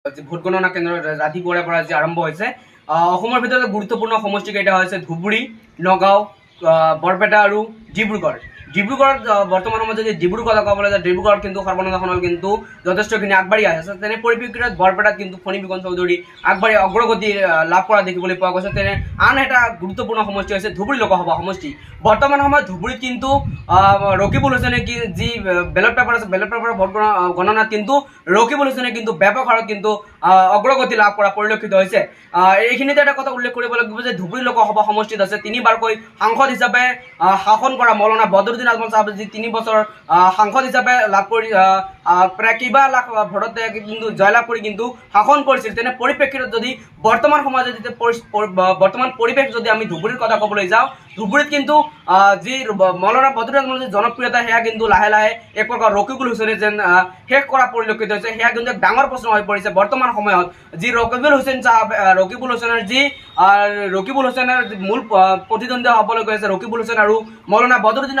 Vote গণনা কেন্দ্ৰ ৰাতিপুৱাৰে পৰা যে আৰম্ভ হৈছে। অসমৰ ভিতৰত গুৰুত্বপূৰ্ণ সমষ্টিকেইটা হৈছে ধুবুৰী, নগাঁও, বৰপেটা আৰু ডিব্ৰুগড়। ডিব্ৰুগড়ত বৰ্তমান সময়ত যদি ডিব্ৰুগড় কথা ক'বলৈ যায়, ডিব্ৰুগড়ত কিন্তু সৰ্বসাধাৰণ কিন্তু যথেষ্টখিনি আগবাঢ়ি আছে। তেনে পৰিপ্ৰেক্ষিতত বৰপেটাত কিন্তু ফণী বিকন চৌধুৰী আগবাঢ়ি অগ্ৰগতি লাভ কৰা দেখিবলৈ পোৱা গৈছে। তেনে আন এটা গুৰুত্বপূৰ্ণ সমষ্টি হৈছে ধুবুৰী লোকসভা সমষ্টি। বৰ্তমান সময়ত ধুবুৰীত কিন্তু ৰকিবুল হুছেইনে যি বেলট পেপাৰ আছে, বেলট পেপাৰৰ ভোট গণনাত কিন্তু ৰকিবুল হুছেইনে কিন্তু ব্যাপক হাৰত কিন্তু অগ্ৰগতি লাভ কৰা পৰিলক্ষিত হৈছে। এইখিনিতে এটা কথা উল্লেখ কৰিব লাগিব যে ধুবুৰী লোকসভা সমষ্টিত আছে 3 বাৰকৈ সাংসদ হিচাপে শাসন কৰা মৌলানা বদৰুদ্দিন আজমল চাহাবে যি 3 বছৰ সাংসদ হিচাপে লাভ কৰি প্ৰায় কেইবা লাখ ভোটতে কিন্তু জয়লাভ কৰি কিন্তু শাসন কৰিছিল। তেনে পৰিপ্ৰেক্ষিতত যদি বৰ্তমান সমাজত যদি বৰ্তমান পৰিৱেশ যদি আমি ধুবুৰীৰ কথা ক'বলৈ যাওঁ, ধুবুৰীত কিন্তু যি মৌলানা বদৰুদ্দিন আজমলৰ যি জনপ্ৰিয়তা সেয়া কিন্তু লাহে লাহে এক প্ৰকাৰ ৰকিবুল হুছেইনে যেন শেষ কৰা পৰিলক্ষিত হৈছে। সেয়া কিন্তু এক ডাঙৰ প্ৰশ্ন হৈ পৰিছে বৰ্তমান সময়ত। যি ৰকিবুল হুছেইনৰ মূল প্ৰতিদ্বন্দ্বী হ'বলৈ গৈ আছে ৰকিবুল হুছেইন আৰু মৌলানা বদৰুদ্দিন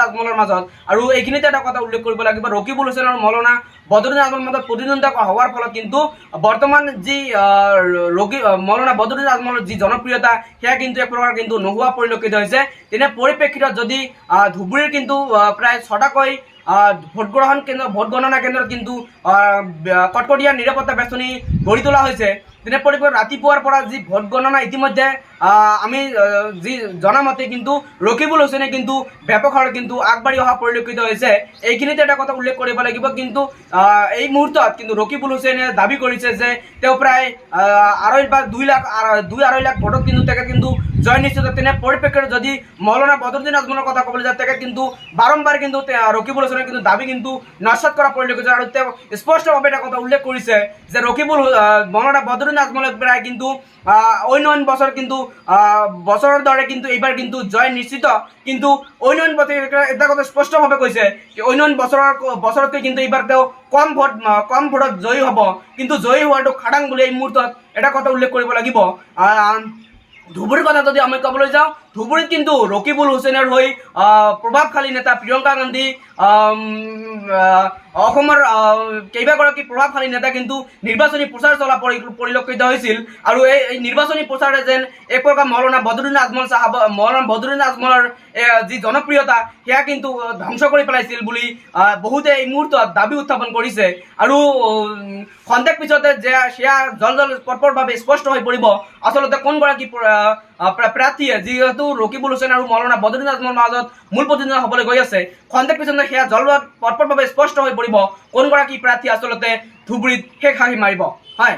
আজমলৰ মাজত। আৰু এইখিনিতে এটা কথা উল্লেখ কৰিব লাগিব, ৰকিবুল হুছেইন আৰু মৌলানা বদৰুদ্দিন আজমলৰ মাজত প্ৰতিদ্বন্দ্বিতা হোৱাৰ ফলত কিন্তু বৰ্তমান যি মৌলানা বদৰুদ্দিন আজমলৰ যি জনপ্ৰিয়তা সেয়া কিন্তু এক প্ৰকাৰ কিন্তু নোহোৱা পৰিলক্ষিত হৈছে। তেনে পৰিপ্ৰেক্ষিতত যদি ধুবুৰীৰ কিন্তু প্ৰায় 6টাকৈ ভোট গণনা কেন্দ্ৰত কিন্তু কটকটীয়া নিৰাপত্তা বেষ্টনী গঢ়ি তোলা হৈছে। তেনে পৰিপ্ৰেক্ষিতত ৰাতিপুৱাৰ পৰা যি ভোট গণনা ইতিমধ্যে আমি যি জনামতে কিন্তু ৰকিবুল হুছেইনে কিন্তু ব্যাপক হাৰত কিন্তু আগবাঢ়ি অহা পৰিলক্ষিত হৈছে। এইখিনিতে এটা কথা উল্লেখ কৰিব লাগিব, কিন্তু এই মুহূৰ্তত কিন্তু ৰকিবুল হুছেইনে দাবী কৰিছে যে তেওঁ প্ৰায় 2.5 লাখ ভোটত কিন্তু তেখেত কিন্তু জয় নিশ্চিত। তেনে পৰিপ্ৰেক্ষিতত যদি মৌলানা বদৰুদ্দিন আজমলৰ কথা ক'বলৈ যায়, তেখেত কিন্তু বাৰম্বাৰ কিন্তু ৰকিবুল হুছেইনৰ কিন্তু দাবী কিন্তু নস্যাৎ কৰা পৰিলক্ষিত। আৰু তেওঁ স্পষ্টভাৱে এটা কথা উল্লেখ কৰিছে যে মৌলানা বদৰুদ্দিন আজমলে প্ৰায় কিন্তু অন্য বছৰ কিন্তু বছৰৰ দৰে কিন্তু এইবাৰ কিন্তু জয় নিশ্চিত। কিন্তু অন্য এটা কথা স্পষ্টভাৱে কৈছে যে অন্য বছৰতকৈ কিন্তু এইবাৰ তেওঁ কম ভোটত জয়ী হ'ব, কিন্তু জয়ী হোৱাটো খাটাং বুলি এই মুহূৰ্তত এটা কথা উল্লেখ কৰিব লাগিব। ধুবুৰীৰ কথা যদি আমি ক'বলৈ যাওঁ, ধুবুৰীত কিন্তু ৰকিবুল হুছেইনৰ হৈ প্ৰভাৱশালী নেতা প্ৰিয়ংকা গান্ধী, অসমৰ কেইবাগৰাকী প্ৰভাৱশালী নেতা কিন্তু নিৰ্বাচনী প্ৰচাৰ চলা পৰিলক্ষিত হৈছিল। আৰু এই নিৰ্বাচনী প্ৰচাৰে যেন এক প্ৰকাৰ মৌলানা বদৰুদ্দিন আজমলৰ যি জনপ্ৰিয়তা সেয়া কিন্তু ধ্বংস কৰি পেলাইছিল বুলি বহুতে এই মুহূৰ্তত দাবী উত্থাপন কৰিছে। আৰু খন্তেক পিছতে যে সেয়া পটপটভাৱে স্পষ্ট হৈ পৰিব আচলতে কোনগৰাকী প্ৰাৰ্থীয়ে, যিহেতু ৰকিবুল হুছেইন আৰু মৌলানা বদৰুদ্দিন আজমলৰ মাজত মূল প্ৰতিদ্বন্দ্বিতা হ'বলৈ গৈ আছে। খন্তেক পিছতে সেয়া পটপটভাৱে স্পষ্ট হৈ পৰিব কোনগৰাকী প্ৰাৰ্থী আচলতে ধুবুৰীত শেষ হাঁহি মাৰিব। হয়।